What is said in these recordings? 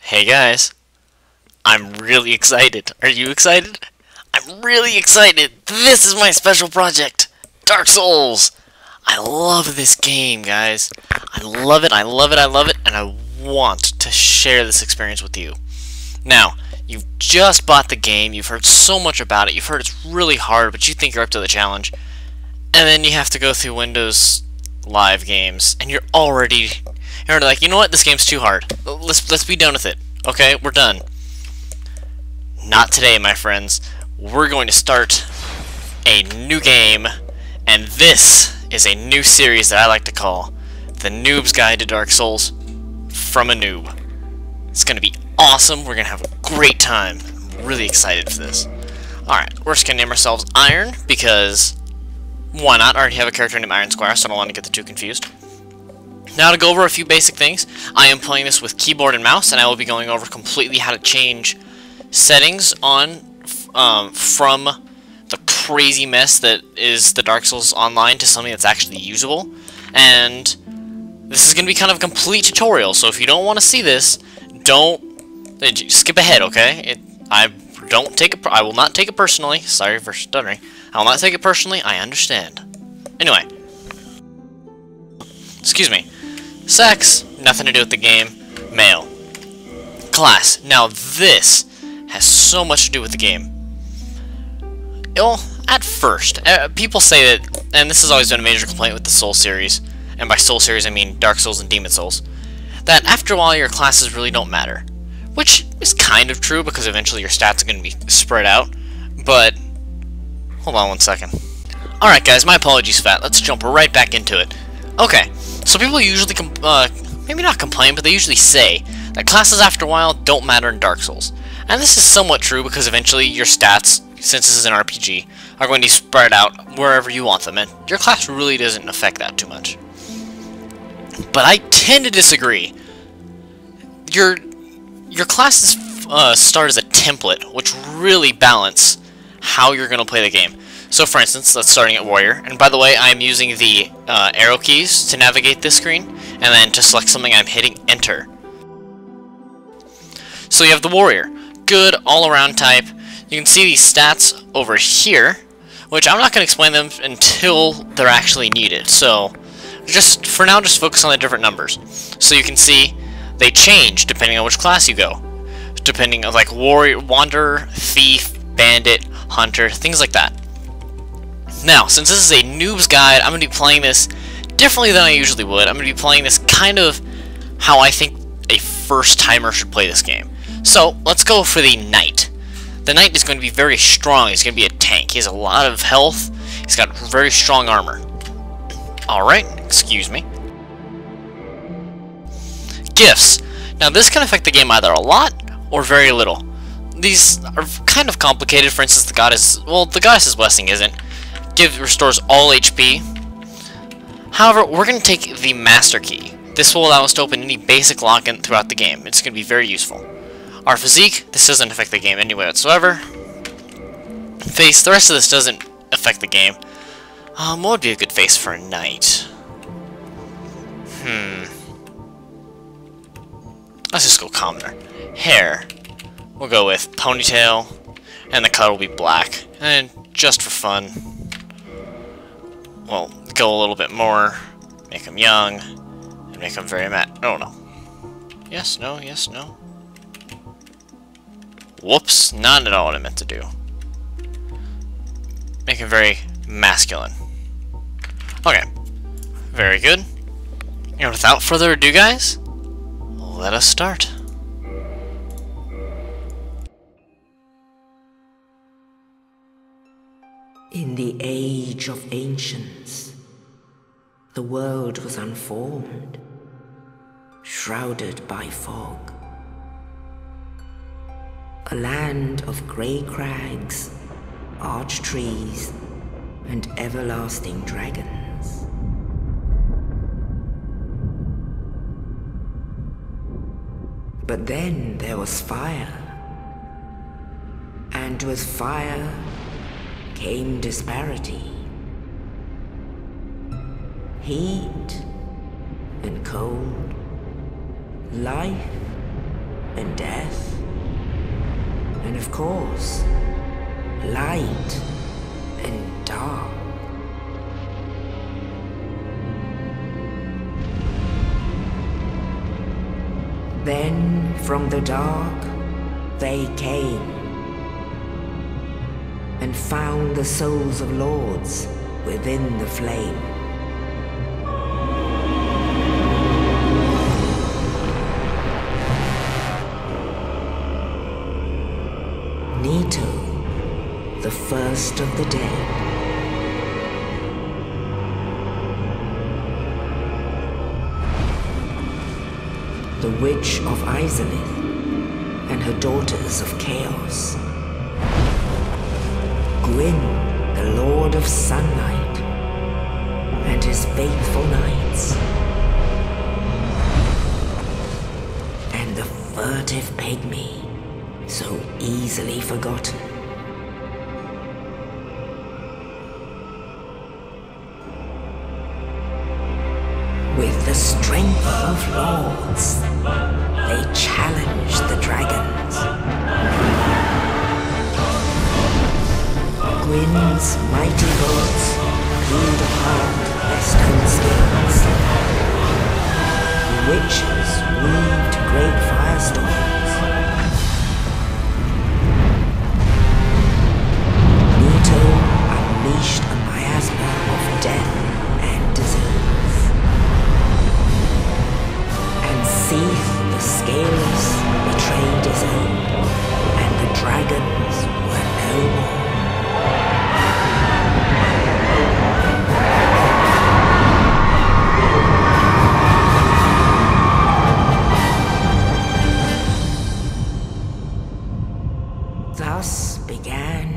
Hey guys, I'm really excited. Are you excited? I'm really excited. This is my special project, Dark Souls. I love this game, guys. I love it, I love it, I love it, and I want to share this experience with you. Now, you've just bought the game, you've heard so much about it, you've heard it's really hard, but you think you're up to the challenge, and then you have to go through Windows Live games, and you're already like, you know what, this game's too hard. Let's be done with it. Okay, we're done. Not today, my friends. We're going to start a new game, and this is a new series that I like to call The Noob's Guide to Dark Souls from a Noob. It's going to be awesome. We're going to have a great time. I'm really excited for this. Alright, we're just going to name ourselves Iron, because why not? I already have a character named Iron Squire, so I don't want to get the two confused. Now to go over a few basic things, I am playing this with keyboard and mouse, and I will be going over completely how to change settings on from the crazy mess that is the Dark Souls Online to something that's actually usable. And this is going to be kind of a complete tutorial, so if you don't want to see this, don't skip ahead, okay? I will not take it personally. Sorry for stuttering. I will not take it personally. I understand. Anyway, excuse me. Sex, nothing to do with the game. Male. Class. Now this has so much to do with the game. Well, at first, people say that, and this has always been a major complaint with the Soul series, and by Soul series I mean Dark Souls and Demon Souls, that after a while your classes really don't matter. Which is kind of true, because eventually your stats are going to be spread out, but hold on one second. Alright guys, my apologies for that. Let's jump right back into it. Okay. So people usually, maybe not complain, but they usually say that classes after a while don't matter in Dark Souls. And this is somewhat true because eventually your stats, since this is an RPG, are going to be spread out wherever you want them, and your class really doesn't affect that too much. But I tend to disagree. Your classes start as a template, which really balance how you're going to play the game. So for instance, that's starting at Warrior, and by the way, I'm using the arrow keys to navigate this screen, and then to select something I'm hitting Enter. So you have the Warrior, good all-around type. You can see these stats over here, which I'm not going to explain them until they're actually needed, so just for now just focus on the different numbers. So you can see they change depending on which class you go, depending on like Warrior, Wanderer, Thief, Bandit, Hunter, things like that. Now, since this is a noob's guide, I'm going to be playing this differently than I usually would. I'm going to be playing this kind of how I think a first-timer should play this game. So, let's go for the Knight. The Knight is going to be very strong. He's going to be a tank. He has a lot of health. He's got very strong armor. Alright, excuse me. Gifts. Now, this can affect the game either a lot or very little. These are kind of complicated. For instance, the Goddess's Blessing isn't. Restores all HP. However, we're going to take the Master Key. This will allow us to open any basic lock-in throughout the game. It's going to be very useful. Our physique, this doesn't affect the game anyway whatsoever. Face, the rest of this doesn't affect the game. What would be a good face for a knight? Let's just go commoner. Hair, we'll go with ponytail, and the color will be black. And just for fun, well, go a little bit more, make him young, and make him very oh no. Yes, no, yes, no. Whoops, not at all what I meant to do. Make him very masculine. Okay, very good. And without further ado, guys, let us start. In the age of ancients, the world was unformed, shrouded by fog. A land of grey crags, arch trees, and everlasting dragons. But then there was fire, and with fire came disparity. Heat and cold, life and and death. And of course, light and dark. Then from the dark they came and found the souls of lords within the flame. Nito, the first of the dead. The Witch of Izalith and her daughters of Chaos. Gwyn, the Lord of Sunlight, and his faithful knights. And the furtive pygmy, so easily forgotten. With the strength of lords, they challenged the dragons. Gwyn's mighty bolts peeled apart their stone skins. The witches weaved great firestorms. Nito unleashed a miasma of death and disease. And Seath, the Scaleless, betrayed his own, and the dragons were no more. Thus began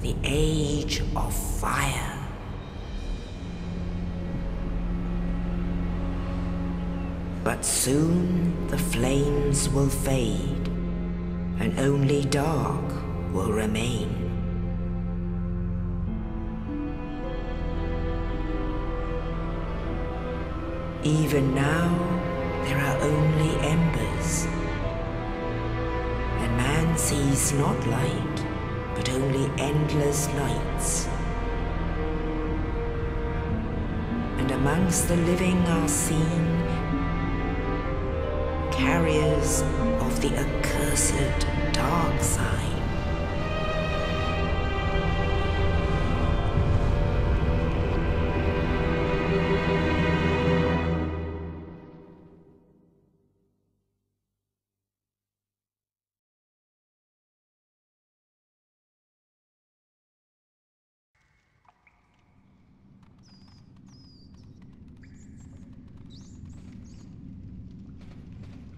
the Age of Fire. But soon the flames will fade, and only dark will remain. Even now, there are only embers. And man sees not light, but only endless nights. And amongst the living are seen carriers of the accursed dark side.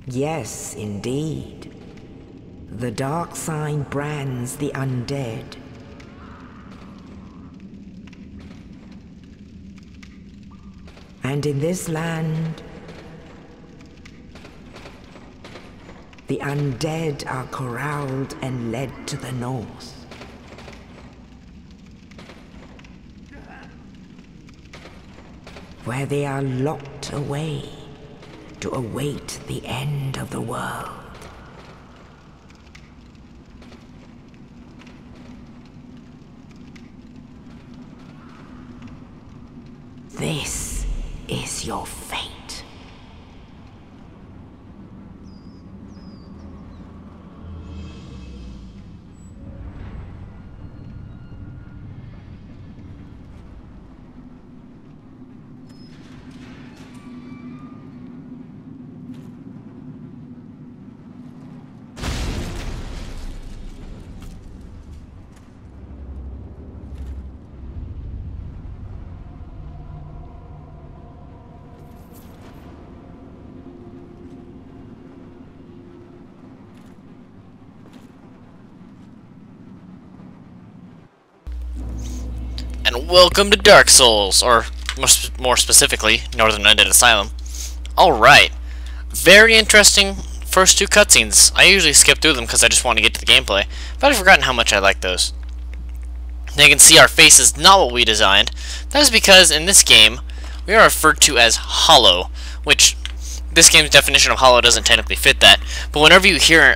Yes, indeed. The dark sign brands the undead. And in this land, the undead are corralled and led to the north. Where they are locked away to await the end of the world. This is your fate. And welcome to Dark Souls, or more specifically, Northern Undead Asylum. Alright, very interesting first two cutscenes. I usually skip through them because I just want to get to the gameplay, but I've forgotten how much I like those. Now you can see our face is not what we designed. That is because in this game, we are referred to as Hollow, which this game's definition of hollow doesn't technically fit that, but whenever you hear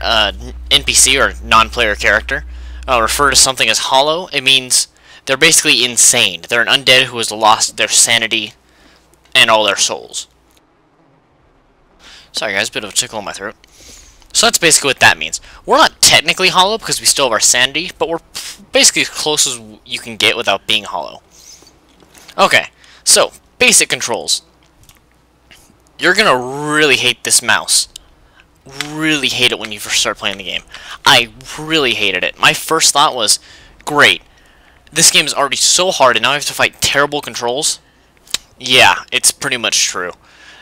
NPC or non-player character refer to something as hollow, it means they're basically insane. They're an undead who has lost their sanity and all their souls. Sorry guys, bit of a tickle in my throat. So that's basically what that means. We're not technically hollow because we still have our sanity, but we're basically as close as you can get without being hollow. Okay, so basic controls. You're gonna really hate this mouse. Really hate it when you first start playing the game. I really hated it. My first thought was, great, this game is already so hard and now I have to fight terrible controls. Yeah, it's pretty much true.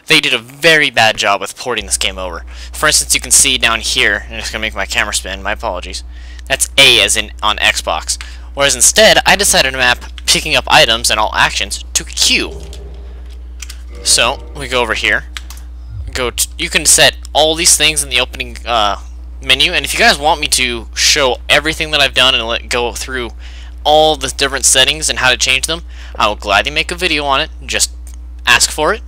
They did a very bad job with porting this game over. For instance, you can see down here, and it's going to make my camera spin, my apologies. That's A as in on Xbox. Whereas instead, I decided to map picking up items and all actions to Q. So, we go over here. You can set all these things in the opening menu, and if you guys want me to show everything that I've done and go through all the different settings and how to change them, I will gladly make a video on it. Just ask for it,